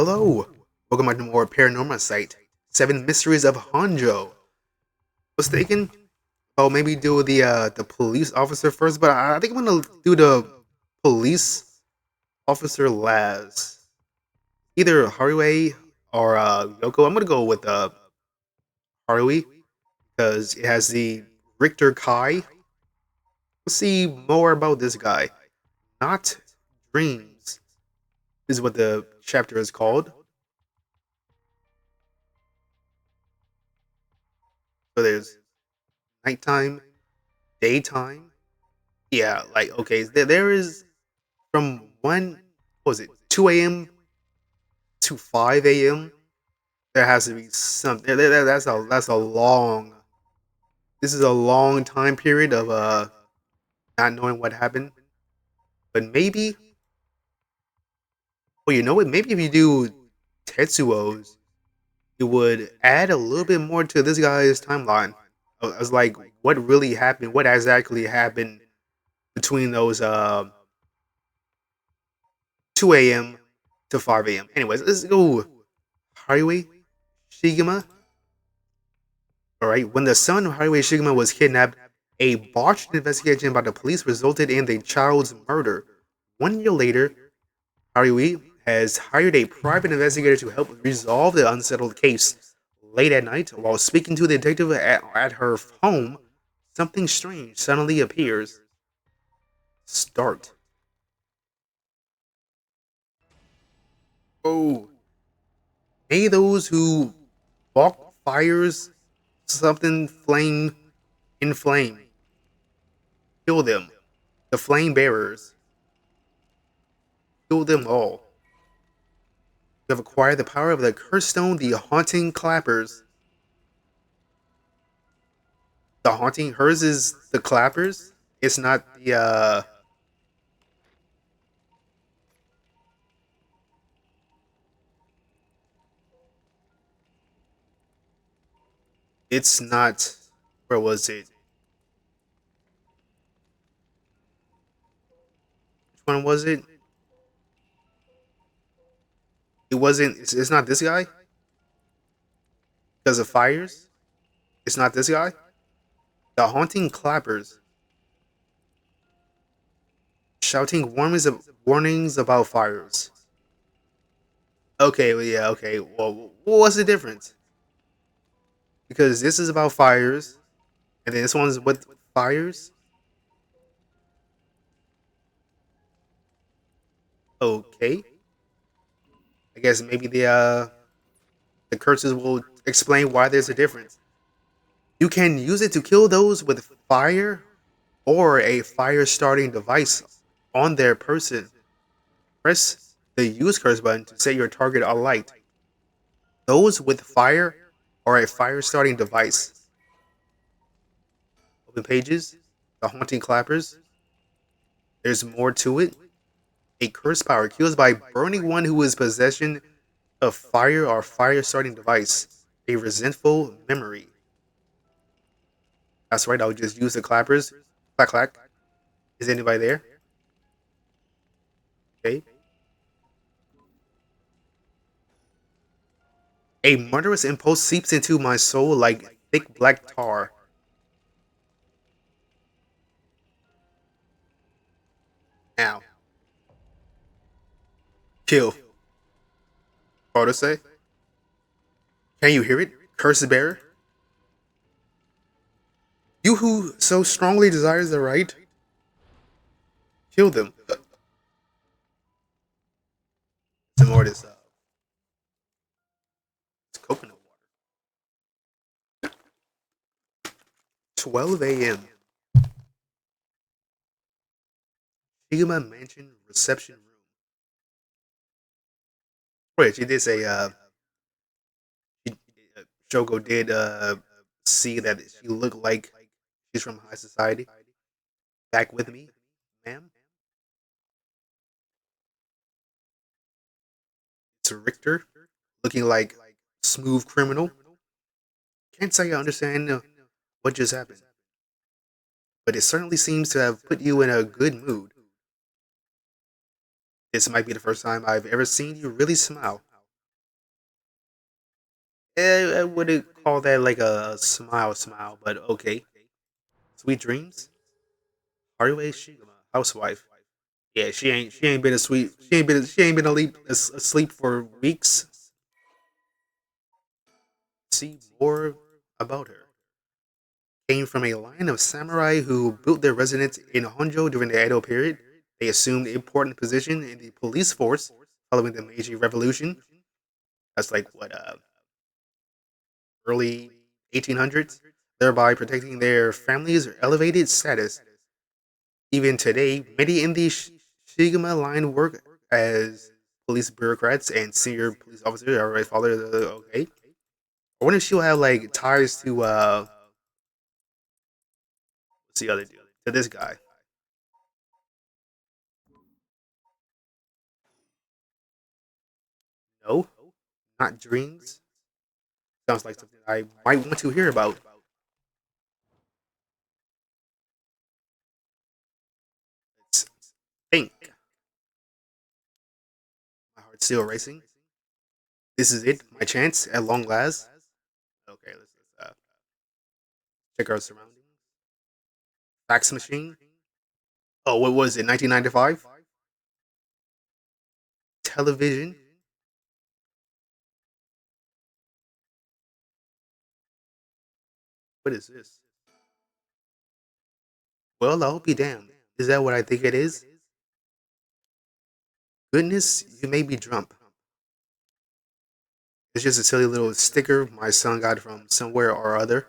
Hello, welcome back to more Paranormasight. Seven Mysteries of Hanjo. Mistaken? Oh, maybe do the police officer first, but I think I'm gonna do the police officer last. Either Haruhi or Yoko. I'm gonna go with Haruhi because it has the Richter Kai. Let's see more about this guy. Not dreams is what the chapter is called. So there's nighttime, daytime. Yeah, like okay, there is from what was it 2 a.m. to 5 a.m. There has to be something. That's a long. This is a long time period of not knowing what happened. But maybe, well, you know what? Maybe if you do Tetsuo's, it would add a little bit more to this guy's timeline. I was like, what really happened? What exactly happened between those 2 a.m. to 5 a.m. Anyways, let's go. Highway Shigema. Alright, when the son of Highway Shigema was kidnapped, a botched investigation by the police resulted in the child's murder. 1 year later, Highway has hired a private investigator to help resolve the unsettled case. Late at night, while speaking to the detective at her home, something strange suddenly appears. Start. Oh, may those who walk fires something flame in flame. Kill them. The flame bearers. Kill them all. You have acquired the power of the cursed stone, the haunting clappers. The haunting hers is the clappers. It's not the it's not where was it? Which one was it? It wasn't it's not this guy? Because of fires? It's not this guy? The haunting clappers. Shouting warnings about fires. Okay, well, yeah, okay. Well, what's the difference? Because this is about fires, and then this one's with fires. Okay, I guess maybe the curses will explain why there's a difference. You can use it to kill those with fire or a fire starting device on their person. Press the use curse button to set your target alight. Those with fire or a fire starting device. Open pages. The haunting clappers. There's more to it. A curse power kills by burning one who is possession of fire or fire starting device. A resentful memory. That's right, I'll just use the clappers. Clack clack. Is anybody there? Okay. A murderous impulse seeps into my soul like thick black tar. Now. Kill. Hard to say. Can you hear it? Curse bearer? You who so strongly desires the right, kill them. Some more of this coconut water. 12 a.m. Shigama Mansion reception room. Wait, she did say she, Shoko did see that she looked like she's from high society. Back with me, ma'am. It's Richter, looking like smooth criminal. Can't say I understand what just happened, but it certainly seems to have put you in a good mood. This might be the first time I've ever seen you really smile. I wouldn't call that like a smile, but okay. Sweet dreams. Hardaway Shigama, housewife. Yeah, she ain't been asleep. She ain't been asleep for weeks. See more about her. Came from a line of samurai who built their residence in Honjo during the Edo period. They assumed important position in the police force following the Meiji Revolution. That's like what early 1800s, thereby protecting their families' elevated status. Even today, many in the Shigama line work as police bureaucrats and senior police officers. Alright, father. Okay. I wonder if she'll have like ties to what's the other dude? To this guy. No, not dreams. Sounds like something I might want to hear about. Let's think. My heart's still racing. This is it, my chance at long last. Okay, let's check our surroundings. Fax machine. Oh, what was it? 1995. Television. What is this? Well, I'll be damned. Is that what I think it is? Goodness, you made me jump. It's just a silly little sticker my son got from somewhere or other.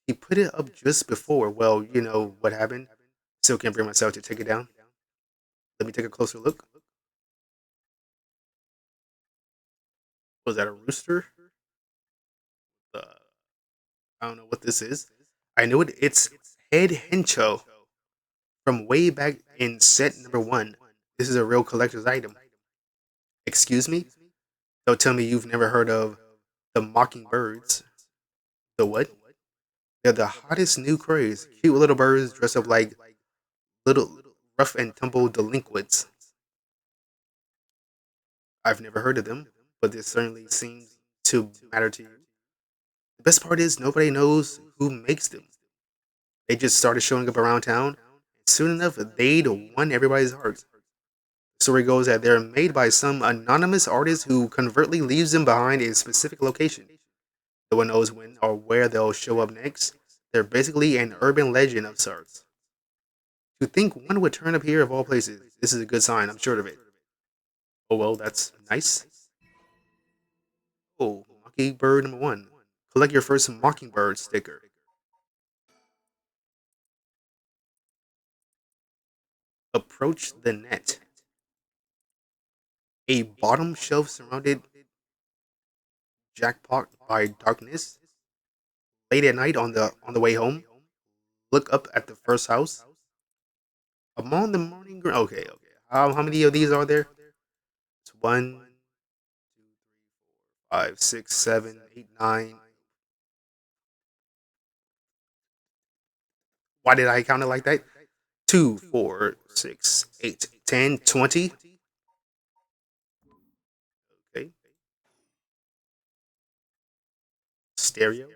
He put it up just before. Well, you know what happened. Still can't bring myself to take it down. Let me take a closer look. Was that a rooster? Uh, I don't know what this is. I know it. It's Head Hencho from way back in set number one. This is a real collector's item. Excuse me? Don't tell me you've never heard of the Mockingbirds. The what? They're the hottest new craze. Cute little birds dressed up like little rough and tumble delinquents. I've never heard of them, but this certainly seems to matter to you. The best part is nobody knows who makes them. They just started showing up around town. Soon enough, they'd won everybody's hearts. The story goes that they're made by some anonymous artist who covertly leaves them behind a specific location. No one knows when or where they'll show up next. They're basically an urban legend of sorts. To think one would turn up here of all places, this is a good sign, I'm sure of it. Oh well, that's nice. Oh, Mockingbird number one. Collect your first Mockingbird sticker. Approach the net. A bottom shelf surrounded jackpot by darkness. Late at night on the way home, look up at the first house. Among the morning okay, okay. How many of these are there? It's one, five, six, seven, eight, nine. Why did I count it like that? Two, four, six, eight, 10, 20. Okay. Stereo.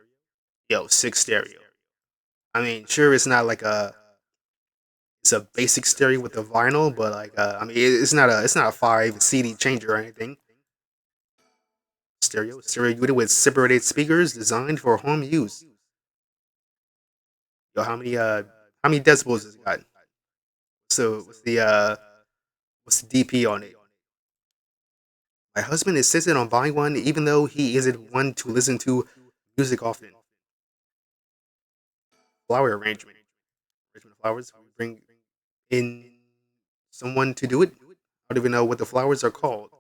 Yo, six stereo. I mean, sure, it's a basic stereo with the vinyl, but like I mean, it's not a five CD changer or anything. Stereo unit with separated speakers designed for home use. Yo, how many decibels has it got? So what's the DP on it? My husband insisted on buying one, even though he isn't one to listen to music often. Flower arrangement. Arrangement of flowers. We bring in someone to do it. I don't even know what the flowers are called.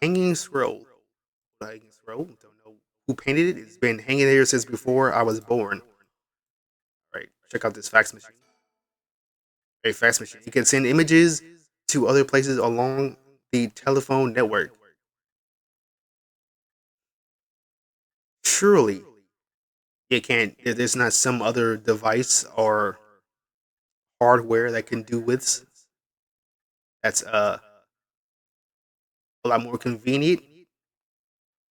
Hanging scroll. Hanging scroll. Don't know who painted it. It's been hanging there since before I was born. All right, check out this fax machine. A fax machine. You can send images to other places along the telephone network. Surely it can't. There's not some other device or hardware that can do with that's a lot more convenient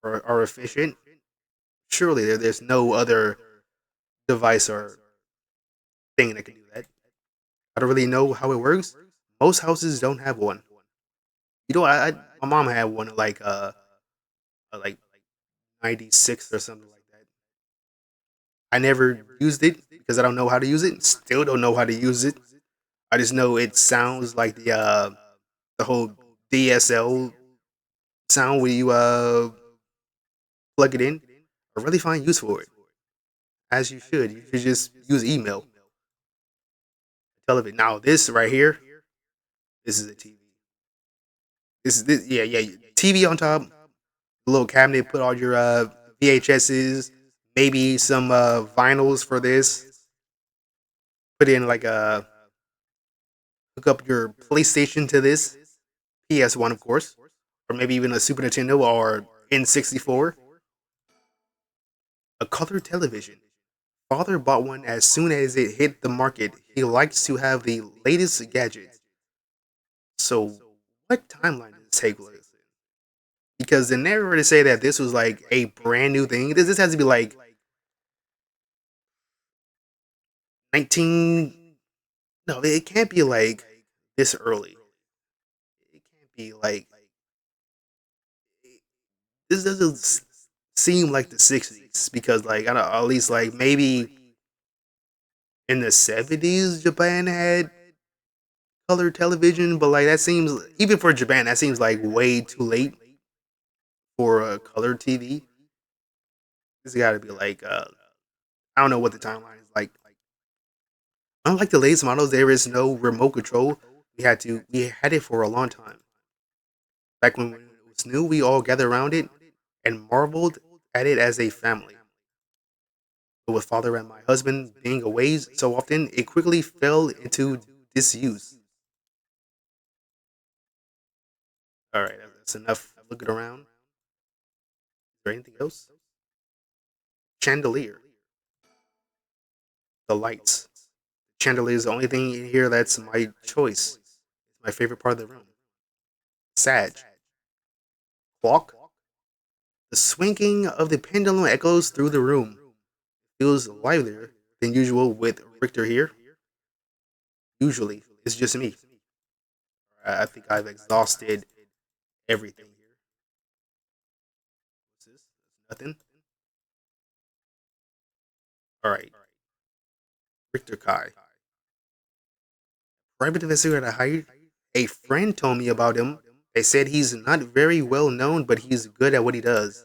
or efficient. Surely there's no other device or thing that can do that. I don't really know how it works. Most houses don't have one. My mom had one like 96 or something like that. I never used it because I don't know how to use it. Still don't know how to use it. I just know it sounds like the whole DSL sound when you plug it in. I really find use for it, as you should. You should just use email. Television. Now this right here, this is a TV. This yeah. TV on top, a little cabinet. Put all your VHSs, maybe some vinyls for this. Put in like a hook up your PlayStation to this, PS1 of course, or maybe even a Super Nintendo or N64. A color television. Father bought one as soon as it hit the market. He likes to have the latest gadgets. So, what timeline does this take place? Because they never really say that this was like a brand new thing. This has to be like 19. No, it can't be like this early. It can't be like this doesn't seem like the 60s because like I don't know, at least like maybe in the 70s Japan had color television, but like that seems even for Japan that seems like way too late for a color TV. This got to be like I don't know what the timeline is like. Unlike the latest models, there is no remote control. We had it for a long time. Back when it was new, we all gathered around it and marveled at it as a family. But with father and my husband being away so often, it quickly fell into disuse. All right, that's enough looking around. Is there anything else? Chandelier, the lights. Chandelier is the only thing in here that's my choice. It's my favorite part of the room. Sag, clock. The swinging of the pendulum echoes through the room. Feels livelier than usual with Richter here. Usually, it's just me. I think I've exhausted everything here. What's this? Nothing. All right, Richter Kai. Private investigator I hired. A friend told me about him. They said he's not very well known, but he's good at what he does.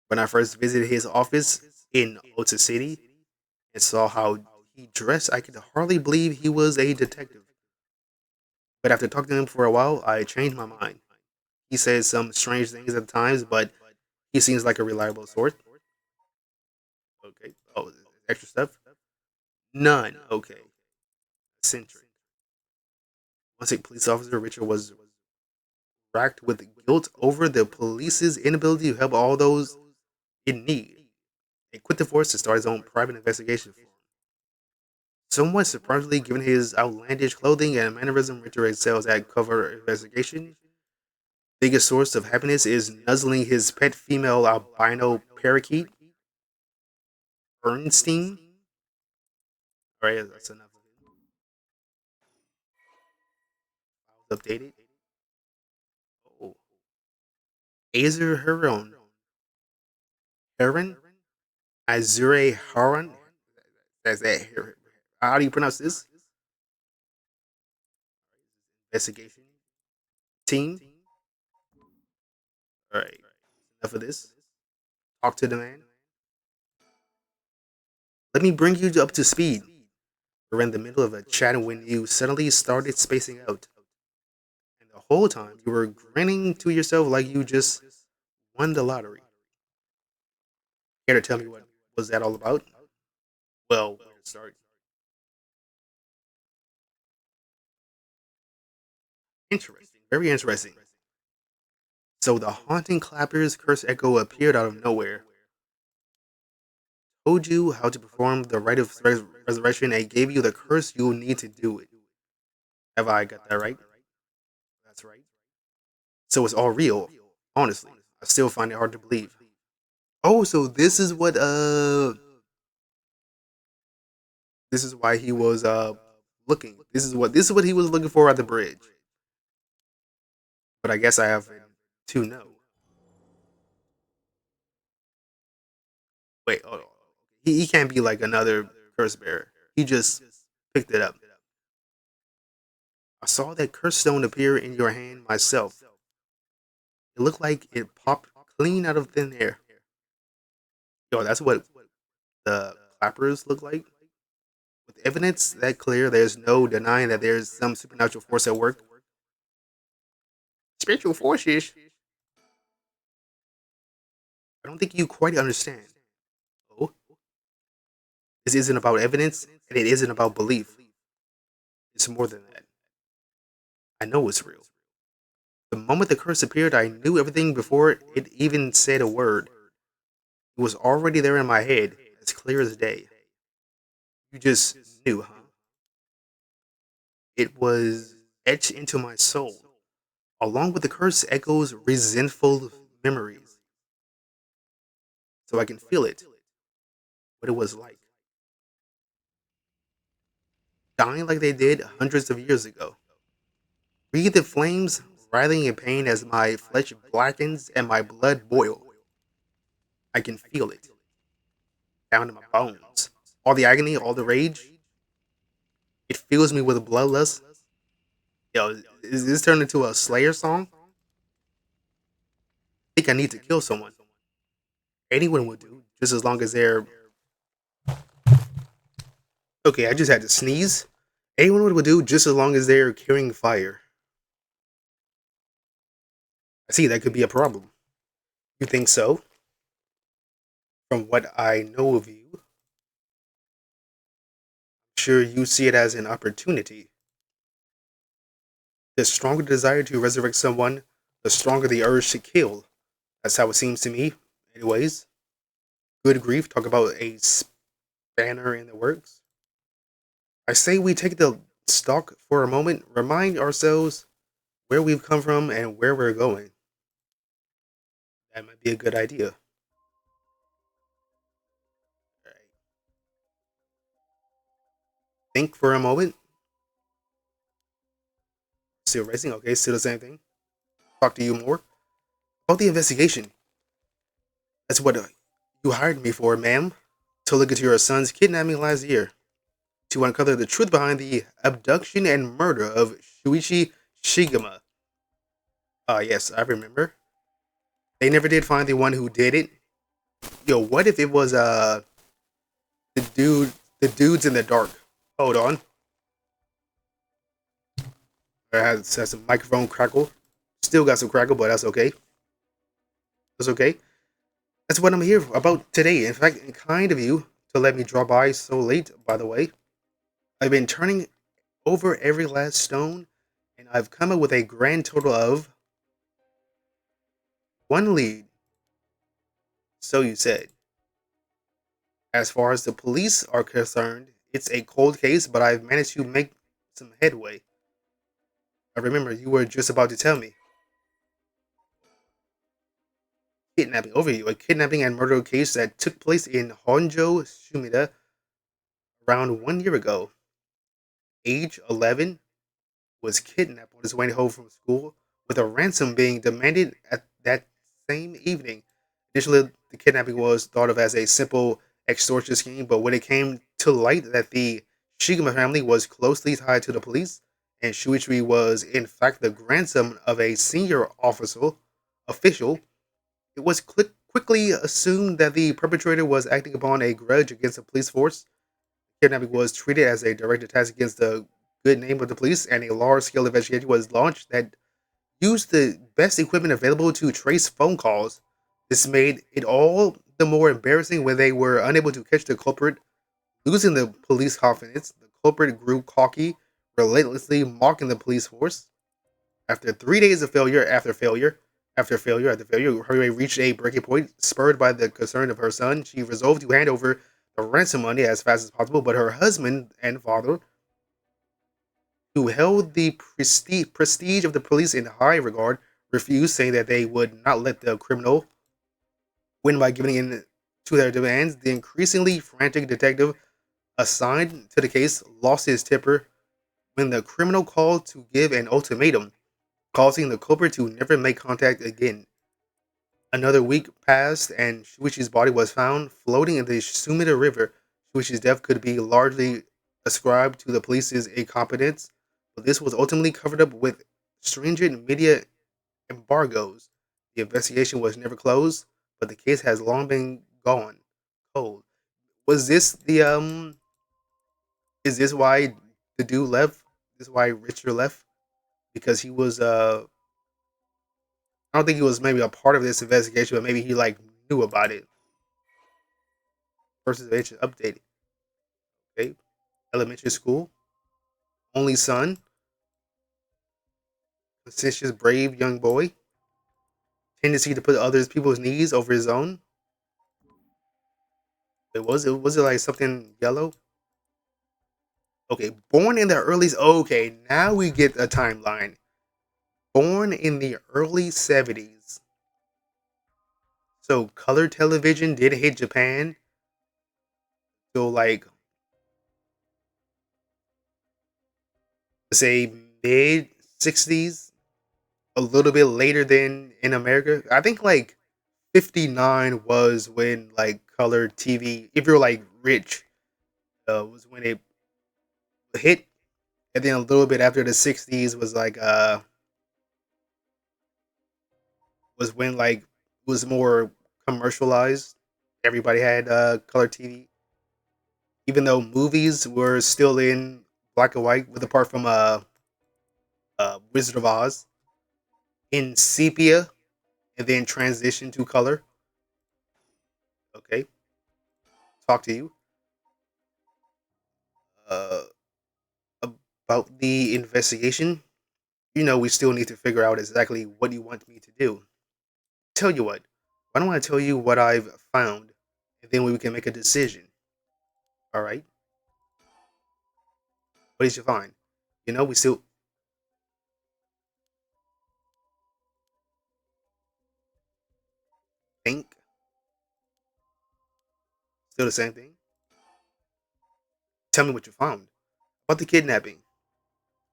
When I first visited his office in Ota City and saw how he dressed, I could hardly believe he was a detective. But after talking to him for a while, I changed my mind. He says some strange things at times, but he seems like a reliable source. Okay. Oh, extra stuff? None. Okay. Eccentric. Once a police officer, Richard was racked with guilt over the police's inability to help all those in need and quit the force to start his own private investigation. Somewhat surprisingly, given his outlandish clothing and mannerism, Richard excels at cover investigation. Biggest source of happiness is nuzzling his pet female albino parakeet, Ernstine. All right, that's enough. Updated. Oh, Azer Heron, Azure Haran. That's that. How do you pronounce this? Investigation team. All right, enough of this. Talk to the man. Let me bring you up to speed. We're in the middle of a chat when you suddenly started spacing out. And the whole time you were grinning to yourself like you just won the lottery. Care to tell me what was that all about? Well, where to start? Interesting. Very interesting. So the haunting clapper's curse echo appeared out of nowhere. Told you how to perform the rite of resurrection and gave you the curse you will need to do it. Have I got that right? That's right. So it's all real. Honestly, I still find it hard to believe. Oh, so this is why he was looking. This is what he was looking for at the bridge. But I guess I have to know. Wait, hold on. He can't be like another curse bearer. He just picked it up. I saw that curse stone appear in your hand myself. It looked like it popped clean out of thin air. Yo, that's what the clappers look like. With evidence that clear, there's no denying that there's some supernatural force at work. Spiritual forces? I don't think you quite understand. Oh, this isn't about evidence, and it isn't about belief. It's more than that. I know it's real. The moment the curse appeared, I knew everything before it even said a word. It was already there in my head, as clear as day. You just knew, huh? It was etched into my soul. Along with the curse echoes resentful memories, so I can feel it, what it was like. Dying like they did hundreds of years ago. Breathe the flames, writhing in pain as my flesh blackens and my blood boils. I can feel it down in my bones. All the agony, all the rage, it fills me with bloodlust. Yo, is this turned into a Slayer song? I think I need to kill someone. Anyone would do, just as long as they're. Okay, I just had to sneeze. Anyone would do, just as long as they're carrying fire. I see that could be a problem. You think so? From what I know of you, I'm sure you see it as an opportunity. The stronger the desire to resurrect someone, the stronger the urge to kill. That's how it seems to me, anyways. Good grief, talk about a spanner in the works. I say we take the stock for a moment, remind ourselves where we've come from and where we're going. That might be a good idea. Alright. Think for a moment. Still racing, okay, still the same thing. Talk to you more about the investigation. That's what you hired me for, ma'am. To look into your son's kidnapping last year. To uncover the truth behind the abduction and murder of Shuichi Shigema. Yes, I remember. They never did find the one who did it. Yo, what if it was the dudes in the dark? Hold on. I has some microphone crackle. Still got some crackle, but that's okay. That's okay. That's what I'm here about today. In fact, kind of you to let me drop by so late, by the way. I've been turning over every last stone, and I've come up with a grand total of one lead. So you said. As far as the police are concerned, it's a cold case, but I've managed to make some headway. I remember you were just about to tell me. Kidnapping overview. A kidnapping and murder case that took place in Honjo, Shumida around 1 year ago. Age 11, was kidnapped on his way home from school, with a ransom being demanded at that same evening. Initially, the kidnapping was thought of as a simple extortion scheme, but when it came to light that the Shigema family was closely tied to the police, and Shuichi was in fact the grandson of a senior official, it was quickly assumed that the perpetrator was acting upon a grudge against the police force. Kidnapping was treated as a direct attack against the good name of the police, and a large-scale investigation was launched that used the best equipment available to trace phone calls. This made it all the more embarrassing when they were unable to catch the culprit. Losing the police confidence, the culprit grew cocky, relentlessly mocking the police force. After 3 days of failure, her reached a breaking point. Spurred by the concern of her son, she resolved to hand over the ransom money as fast as possible, but her husband and father, who held the prestige of the police in high regard, refused, saying that they would not let the criminal win by giving in to their demands. The increasingly frantic detective assigned to the case lost his temper when the criminal called to give an ultimatum, causing the culprit to never make contact again. Another week passed, and Shuichi's body was found floating in the Sumida River. Shuichi's death could be largely ascribed to the police's incompetence, but this was ultimately covered up with stringent media embargoes. The investigation was never closed, but the case has long been gone cold. Was this the Is this why the dude left? This is why Richard left? Because he was I don't think he was maybe a part of this investigation, but maybe he like knew about it. Versus eventually updated. Okay. Elementary school. Only son. Conscientious, brave young boy. Tendency to put others people's needs over his own. Was it like something yellow? Okay, born in the early. Okay, now we get a timeline. Born in the early 70s. So color television did hit Japan. So like, say mid 60s, a little bit later than in America. I think like 59 was when like color TV, if you're like rich, was when it hit. And then a little bit after the 60s was like was when like it was more commercialized. Everybody had color TV, even though movies were still in black and white, with apart from Wizard of Oz in sepia, and then transition to color. Okay, talk to you uh, about the investigation. You know, we still need to figure out exactly what you want me to do. Tell you what, why don't I tell you what I've found, and then we can make a decision. All right, what did you find? You know, we still think still the same thing. Tell me what you found about the kidnapping.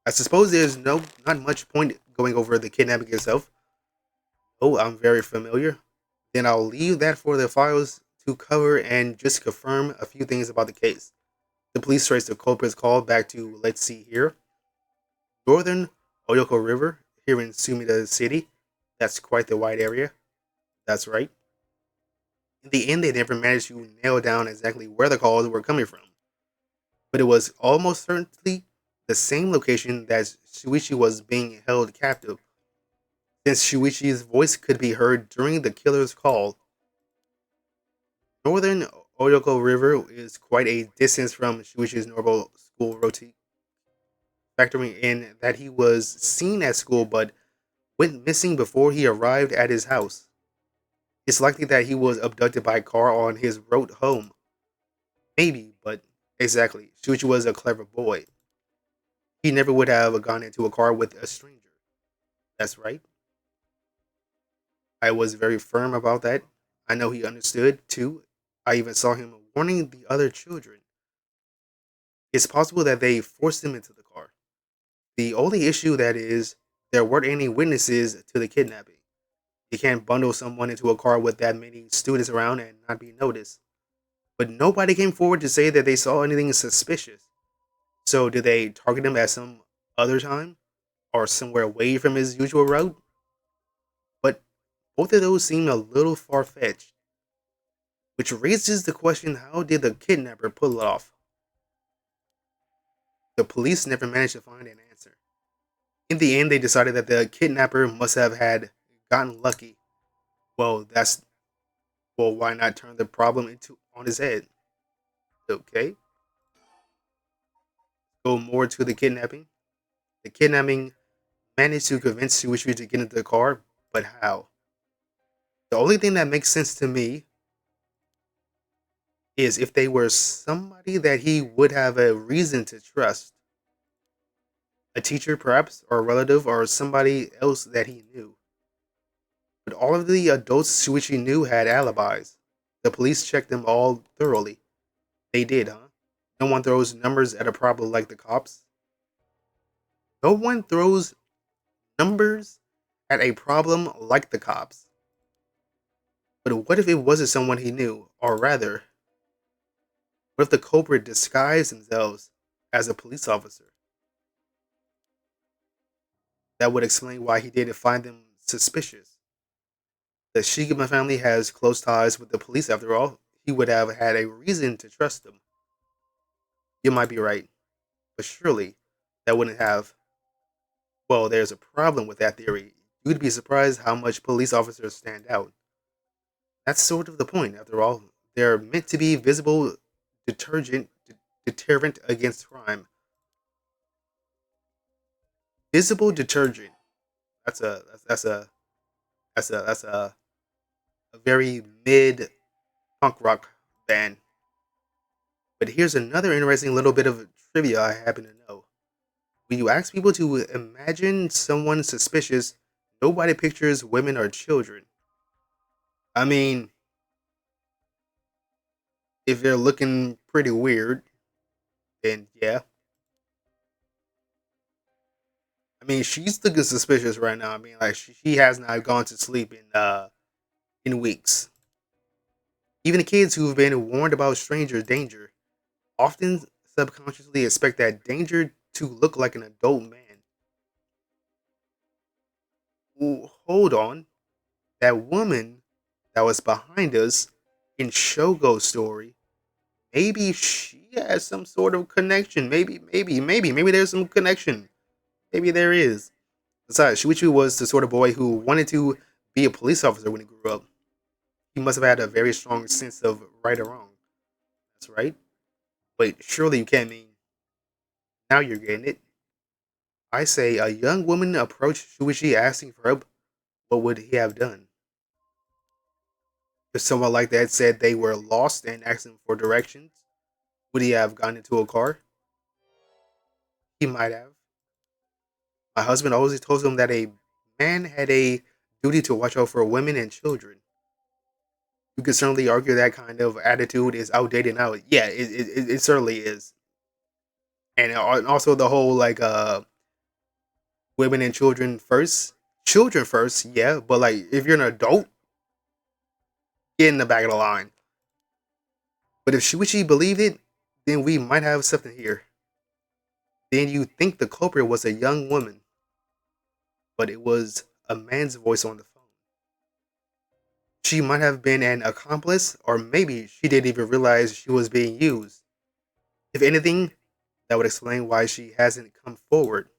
I suppose there's not much point going over the kidnapping itself. Oh, I'm very familiar. Then I'll leave that for the files to cover and just confirm a few things about the case. The police traced the culprit's call back to, let's see here, northern Oyoko River here in Sumida City. That's quite the wide area. That's right. In the end, they never managed to nail down exactly where the calls were coming from, but it was almost certainly the same location that Shuichi was being held captive. Since Shuichi's voice could be heard during the killer's call, northern Oyoko River is quite a distance from Shuichi's normal school routine, factoring in that he was seen at school but went missing before he arrived at his house. It's likely that he was abducted by a car on his road home. Maybe, but exactly. Shuichi was a clever boy. He never would have gone into a car with a stranger. That's right. I was very firm about that. I know he understood, too. I even saw him warning the other children. It's possible that they forced him into the car. The only issue that is, there weren't any witnesses to the kidnapping. You can't bundle someone into a car with that many students around and not be noticed. But nobody came forward to say that they saw anything suspicious. So did they target him at some other time? Or somewhere away from his usual route? But both of those seem a little far fetched. Which raises the question, how did the kidnapper pull it off? The police never managed to find an answer. In the end, they decided that the kidnapper must have had gotten lucky. Well, why not turn the problem into on his head? Okay, go more to the kidnapping. The kidnapping managed to convince Suishi to get into the car, but how? The only thing that makes sense to me is if they were somebody that he would have a reason to trust. A teacher, perhaps, or a relative, or somebody else that he knew. But all of the adults Shuichi knew had alibis. The police checked them all thoroughly. They did, huh? No one throws numbers at a problem like the cops. No one throws numbers at a problem like the cops. But what if it wasn't someone he knew? Or rather, what if the culprit disguised themselves as a police officer? That would explain why he didn't find them suspicious. The Shigema family has close ties with the police after all. He would have had a reason to trust them. You might be right, but surely that wouldn't have. Well, there's a problem with that theory. You'd be surprised how much police officers stand out. That's sort of the point, after all. They're meant to be visible detergent, deterrent against crime. Visible detergent. That's a that's a that's a very mid punk rock band. But here's another interesting little bit of trivia I happen to know. When you ask people to imagine someone suspicious, nobody pictures women or children. I mean, if they're looking pretty weird, then yeah. I mean, she's looking suspicious right now. I mean, like she has not gone to sleep in weeks. Even the kids who've been warned about stranger danger often subconsciously expect that danger to look like an adult man. Ooh, hold on, that woman that was behind us in Shogo's story, maybe she has some sort of connection. Maybe there's some connection. Maybe there is. Besides, Shuichi was the sort of boy who wanted to be a police officer when he grew up. He must have had a very strong sense of right or wrong. That's right. Wait, surely you can't mean now you're getting it. I say a young woman approached Shuichi asking for help. What would he have done? If someone like that said they were lost and asked him for directions, would he have gotten into a car? He might have. My husband always told him that a man had a duty to watch out for women and children. You could certainly argue that kind of attitude is outdated now. Yeah, it certainly is. And also the whole like women and children first, yeah. But like if you're an adult, get in the back of the line. But if Shuichi believed it, then we might have something here. Then you think the culprit was a young woman, but it was a man's voice on the phone. She might have been an accomplice, or maybe she didn't even realize she was being used. If anything, that would explain why she hasn't come forward.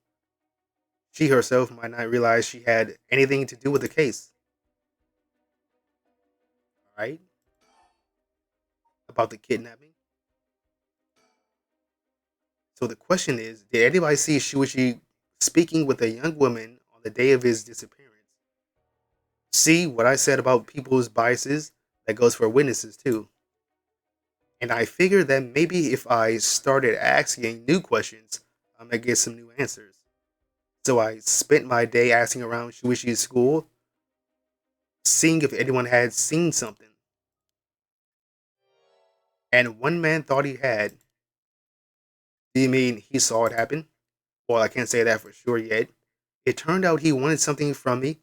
She herself might not realize she had anything to do with the case. Right? About the kidnapping. So the question is, did anybody see Shuichi speaking with a young woman on the day of his disappearance? See what I said about people's biases? That goes for witnesses too. And I figured that maybe if I started asking new questions, I might get some new answers. So I spent my day asking around Shuichi's school, seeing if anyone had seen something. And one man thought he had. Do you mean he saw it happen? Well, I can't say that for sure yet. It turned out he wanted something from me,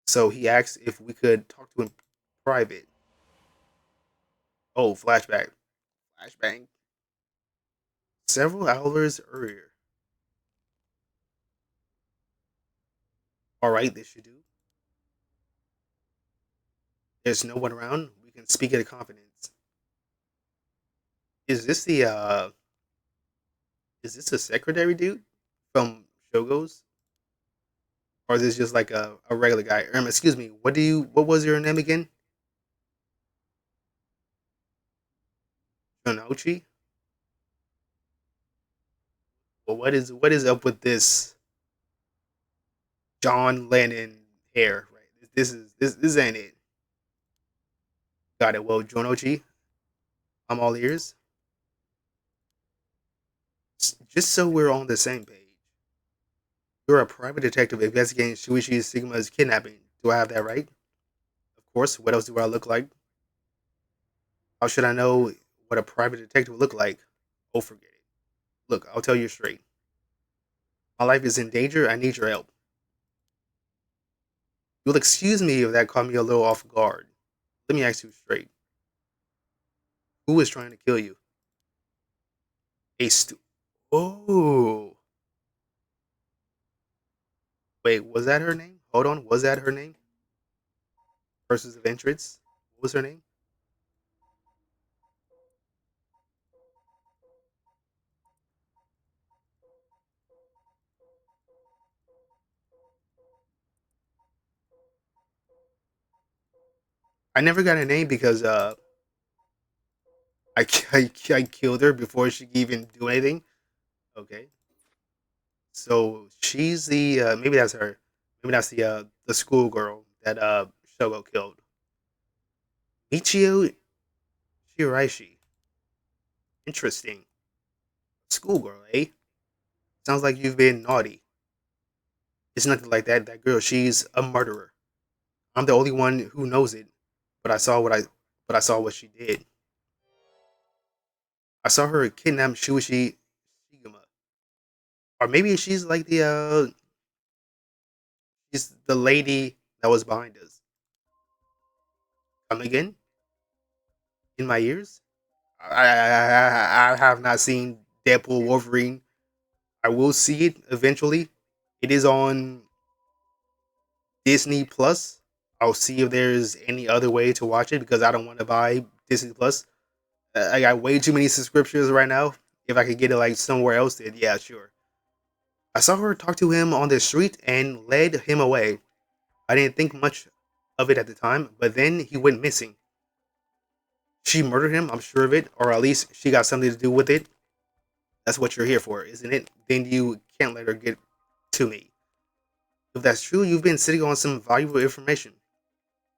so he asked if we could talk to him private. Oh, flashback. Flashbang. Several hours earlier. Alright, this should do. There's no one around. We can speak in confidence. Is this the is this a secretary dude from Shogo's? Or is this just like a regular guy? Excuse me, what was your name again? Shonouchi? Well, what is up with this John Lennon hair? Right. This ain't it. Got it. Well, Jonochi, I'm all ears. Just so we're on the same page. You're a private detective investigating Shuichi Sigma's kidnapping. Do I have that right? Of course. What else do I look like? How should I know what a private detective would look like? Oh, forget it. Look, I'll tell you straight. My life is in danger. I need your help. You'll excuse me if that caught me a little off guard. Let me ask you straight. Who is trying to kill you? A stu- Oh, wait, was that her name? Hold on, was that her name? Persons of interest. What was her name? I never got a name because I killed her before she could even do anything. Okay, so she's the maybe that's her. Maybe that's the schoolgirl that Shogo killed. Michio Shiraishi. Interesting. Schoolgirl, eh? Sounds like you've been naughty. It's nothing like that. That girl, she's a murderer. I'm the only one who knows it, but I saw what she did. I saw her kidnap Shuichi Shiguma, or maybe she's like the she's the lady that was behind us. Come again? In my ears? I have not seen Deadpool Wolverine. I will see it eventually. It is on Disney Plus. I'll see if there's any other way to watch it because I don't want to buy Disney Plus. I got way too many subscriptions right now. If I could get it like somewhere else, then yeah, sure. I saw her talk to him on the street and led him away. I didn't think much of it at the time, but then he went missing. She murdered him, I'm sure of it, or at least she got something to do with it. That's what you're here for, isn't it? Then you can't let her get to me. If that's true, you've been sitting on some valuable information.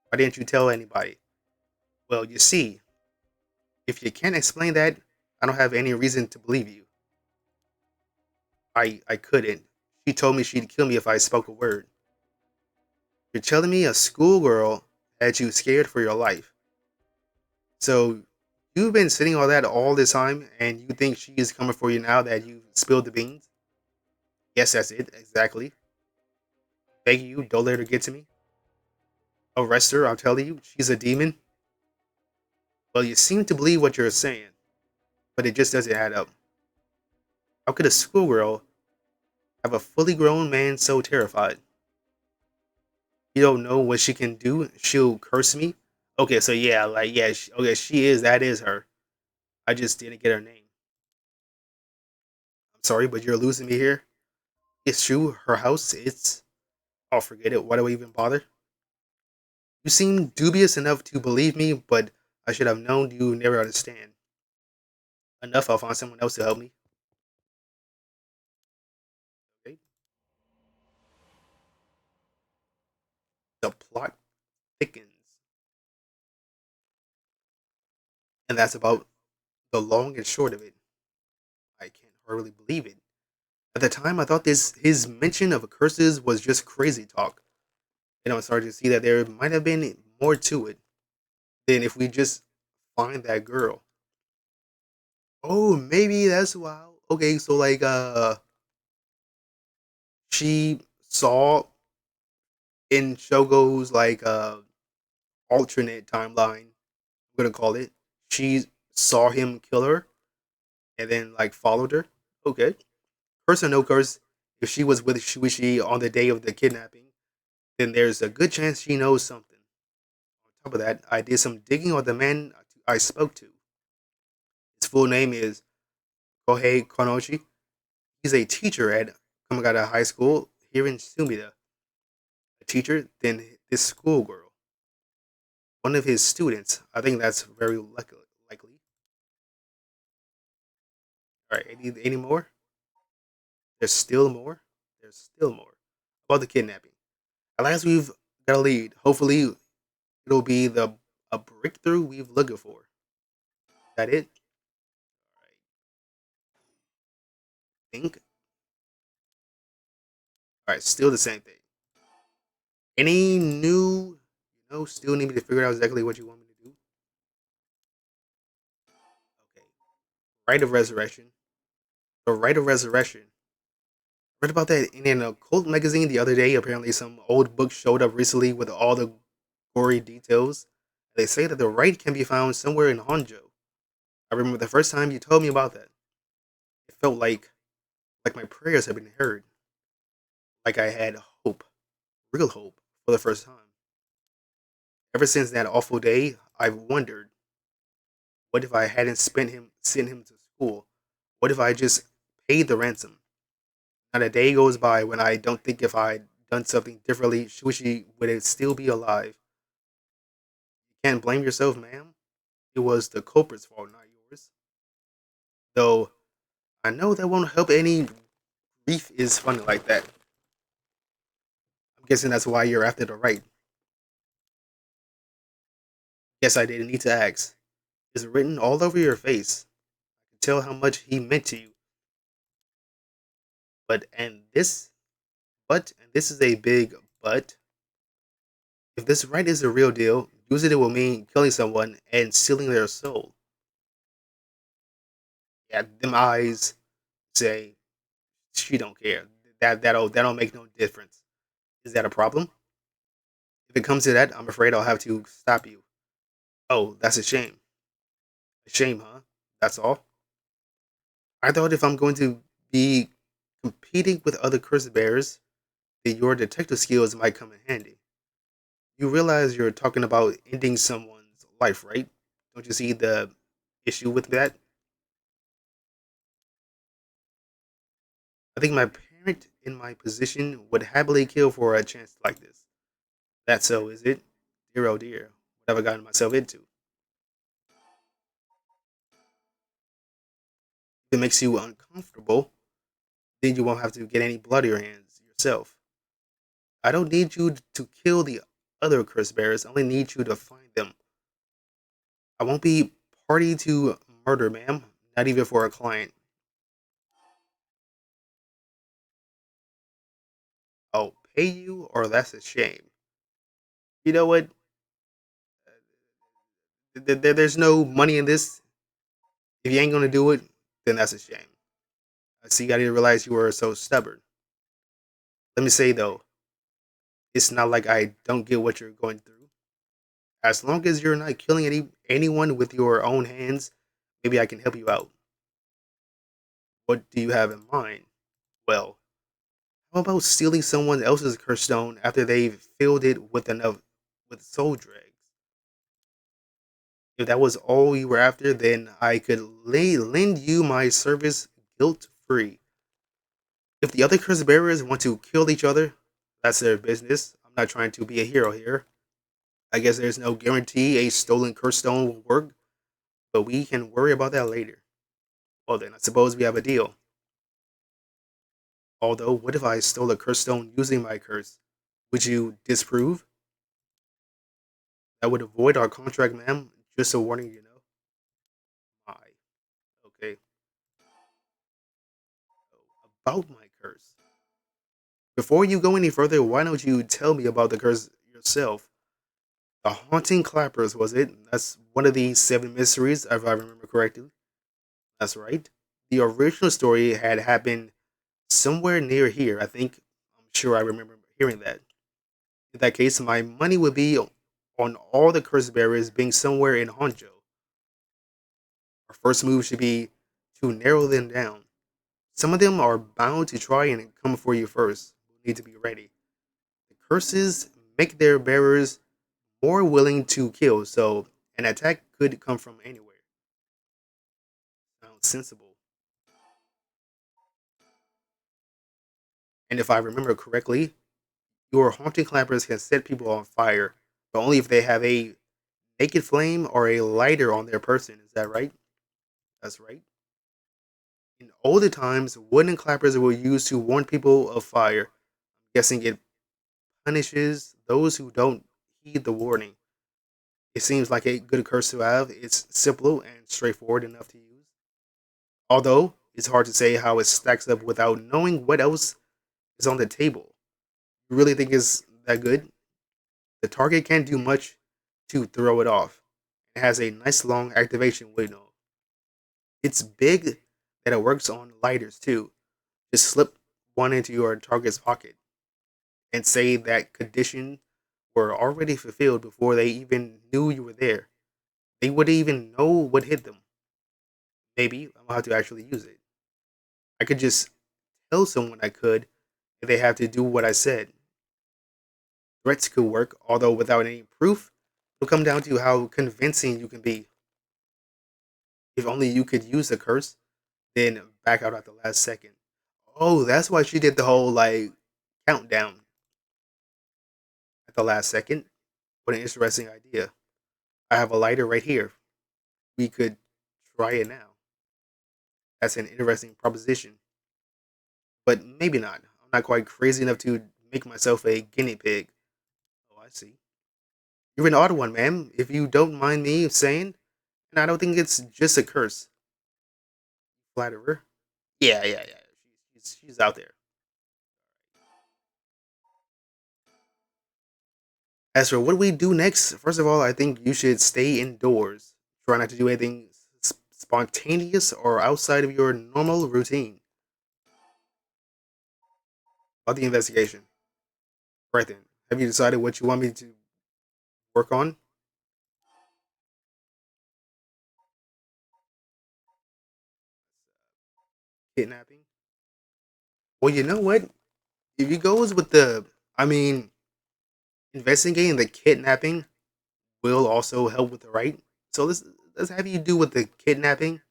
Why didn't you tell anybody? Well, you see, if you can't explain that, I don't have any reason to believe you. I couldn't. She told me she'd kill me if I spoke a word. You're telling me a schoolgirl had you scared for your life. So you've been sitting on that all this time and you think she is coming for you now that you spilled the beans? Yes, that's it, exactly. Begging you, don't let her get to me. Arrest her, I'm telling you, she's a demon. Well, you seem to believe what you're saying, but it just doesn't add up. How could a schoolgirl have a fully grown man so terrified? You don't know what she can do. She'll curse me. Okay, so yeah, like yeah, okay, she is. That is her. I just didn't get her name. I'm sorry, but you're losing me here. It's true. Her house. It's. Oh, forget it. Why do I even bother? You seem dubious enough to believe me, but I should have known you never understand. Enough. I'll find someone else to help me. Okay. The plot thickens, and that's about the long and short of it. I can't hardly believe it. At the time, I thought this his mention of curses was just crazy talk. And I'm starting to see that there might have been more to it than if we just find that girl. Oh, maybe that's why. Okay, so like she saw in Shogo's like alternate timeline, I'm gonna call it. She saw him kill her and then like followed her. Okay. Curse or no curse, if she was with Shuichi on the day of the kidnapping, then there's a good chance she knows something. On top of that, I did some digging on the man I spoke to. His full name is Kohei Konoshi. He's a teacher at Kamagata High School here in Sumida. A teacher, then this schoolgirl. One of his students. I think that's very likely. Alright, any more? There's still more? There's still more. About the kidnapping. At last we've got a lead. Hopefully it'll be the a breakthrough we've looking for. Is that it? Alright. Think. Alright, still the same thing. Any new still need me to figure out exactly what you want me to do? Okay. Right of resurrection. The right of resurrection. Read about that in an occult magazine the other day. Apparently, some old book showed up recently with all the gory details. They say that the right can be found somewhere in Honjo. I remember the first time you told me about that. It felt like my prayers had been heard, like I had hope, real hope, for the first time. Ever since that awful day, I've wondered, what if I hadn't sent him to school? What if I just paid the ransom? Not a day goes by when I don't think if I'd done something differently, Shushi would it still be alive. You can't blame yourself, ma'am. It was the culprit's fault, not yours. Though I know that won't help any grief is funny like that. I'm guessing that's why you're after the right. Yes, I didn't need to ask. It's written all over your face. I can tell how much he meant to you. But and this is a big but. If this right is the real deal, using it will mean killing someone and stealing their soul. Yeah, them eyes say she don't care. That'll make no difference. Is that a problem? If it comes to that, I'm afraid I'll have to stop you. Oh, that's a shame. A shame, huh? That's all. I thought if I'm going to be competing with other curse bearers, that your detective skills might come in handy. You realize you're talking about ending someone's life, right? Don't you see the issue with that? I think my parent in my position would happily kill for a chance like this. That's so, is it? Dear oh dear, what have I gotten myself into? If it makes you uncomfortable, then you won't have to get any blood on your hands yourself. I don't need you to kill the other curse bearers. I only need you to find them. I won't be party to murder, ma'am. Not even for a client. I'll pay you, or that's a shame. You know what? There's no money in this. If you ain't gonna do it, then that's a shame. I see. I didn't realize you were so stubborn. Let me say though, it's not like I don't get what you're going through. As long as you're not killing anyone with your own hands, maybe I can help you out. What do you have in mind? Well, how about stealing someone else's curse stone after they've filled it with enough with soul dregs? If that was all you were after, then I could lend you my service guilt free. If the other curse bearers want to kill each other, that's their business. I'm not trying to be a hero here. I guess there's no guarantee a stolen curse stone will work, but we can worry about that later. Well, then, I suppose we have a deal. Although, what if I stole a curse stone using my curse? Would you disprove? That would avoid our contract, ma'am. Just a warning, you know. My, okay. About my curse. Before you go any further, why don't you tell me about the curse yourself? The haunting clappers, was it? That's one of the seven mysteries, if I remember correctly. That's right. The original story had happened somewhere near here. I think I'm sure I remember hearing that. In that case, my money would be on all the curse bearers being somewhere in Honjo. Our first move should be to narrow them down. Some of them are bound to try and come for you first. We need to be ready. The curses make their bearers more willing to kill, so an attack could come from anywhere. Sounds sensible. And if I remember correctly, your haunting clappers can set people on fire, but only if they have a naked flame or a lighter on their person. Is that right? That's right. In older times, wooden clappers were used to warn people of fire. I'm guessing it punishes those who don't heed the warning. It seems like a good curse to have. It's simple and straightforward enough to use. Although, it's hard to say how it stacks up without knowing what else is on the table. You really think it's that good? The target can't do much to throw it off. It has a nice long activation window. It's big that it works on lighters too. Just slip one into your target's pocket and say that condition were already fulfilled before they even knew you were there. They wouldn't even know what hit them. Maybe I'm gonna have to actually use it. I could just tell someone I could if they have to do what I said. Threats could work, although without any proof, it'll come down to how convincing you can be. If only you could use the curse, then back out at the last second. Oh, that's why she did the whole like countdown at the last second. What an interesting idea. I have a lighter right here. We could try it now. That's an interesting proposition. But maybe not. I'm not quite crazy enough to make myself a guinea pig. Oh, I see. You're an odd one, ma'am, if you don't mind me saying. And I don't think it's just a curse. Flatterer. Yeah. She's out there. As for what we do next, first of all, I think you should stay indoors. Try not to do anything spontaneous or outside of your normal routine. About the investigation. Right then. Have you decided what you want me to work on? Kidnapping? Well, you know what? If you goes with I mean, investigating the kidnapping will also help with the right. So let's have you do with the kidnapping.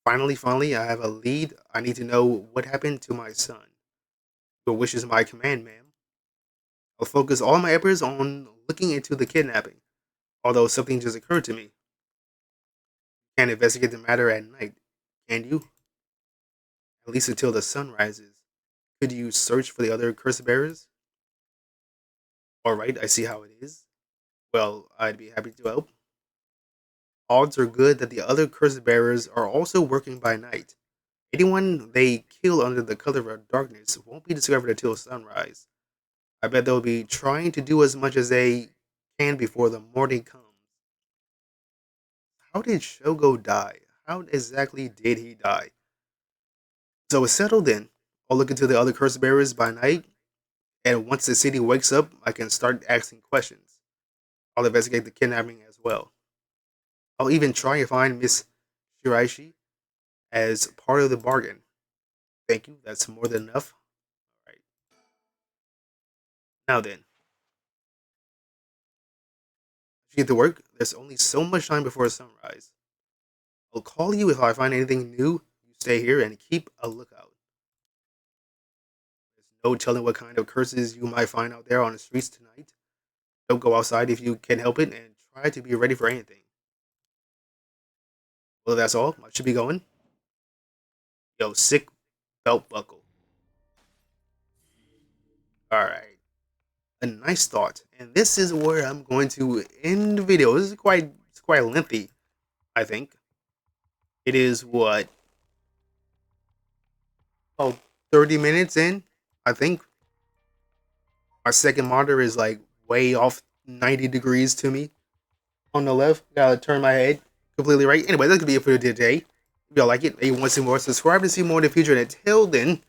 Finally, I have a lead. I need to know what happened to my son. Your wish is my command, ma'am. I'll focus all my efforts on looking into the kidnapping. Although something just occurred to me. Can't investigate the matter at night, can you? At least until the sun rises. Could you search for the other curse bearers? Alright, I see how it is. Well, I'd be happy to help. Odds are good that the other curse bearers are also working by night. Anyone they kill under the cover of darkness won't be discovered until sunrise. I bet they'll be trying to do as much as they can before the morning comes. How did Shogo die? How exactly did he die? So it's settled in. I'll look into the other curse bearers by night, and once the city wakes up, I can start asking questions. I'll investigate the kidnapping as well. I'll even try and find Miss Shiraishi as part of the bargain. Thank you, that's more than enough. Alright. Now then, to get to work, there's only so much time before sunrise. I'll call you if I find anything new. You stay here and keep a lookout. There's no telling what kind of curses you might find out there on the streets tonight. Don't go outside if you can help it, and try to be ready for anything. Well, that's all. I should be going. Yo, sick belt buckle. Alright. A nice thought. And this is where I'm going to end the video. This is quite lengthy, I think. It is what? Oh, 30 minutes in, I think. My second monitor is like way off 90 degrees to me on the left. Gotta turn my head completely right. Anyway, that's gonna be it for today. If y'all like it, and you want to see more, subscribe to see more in the future. And until then,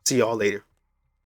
see y'all later.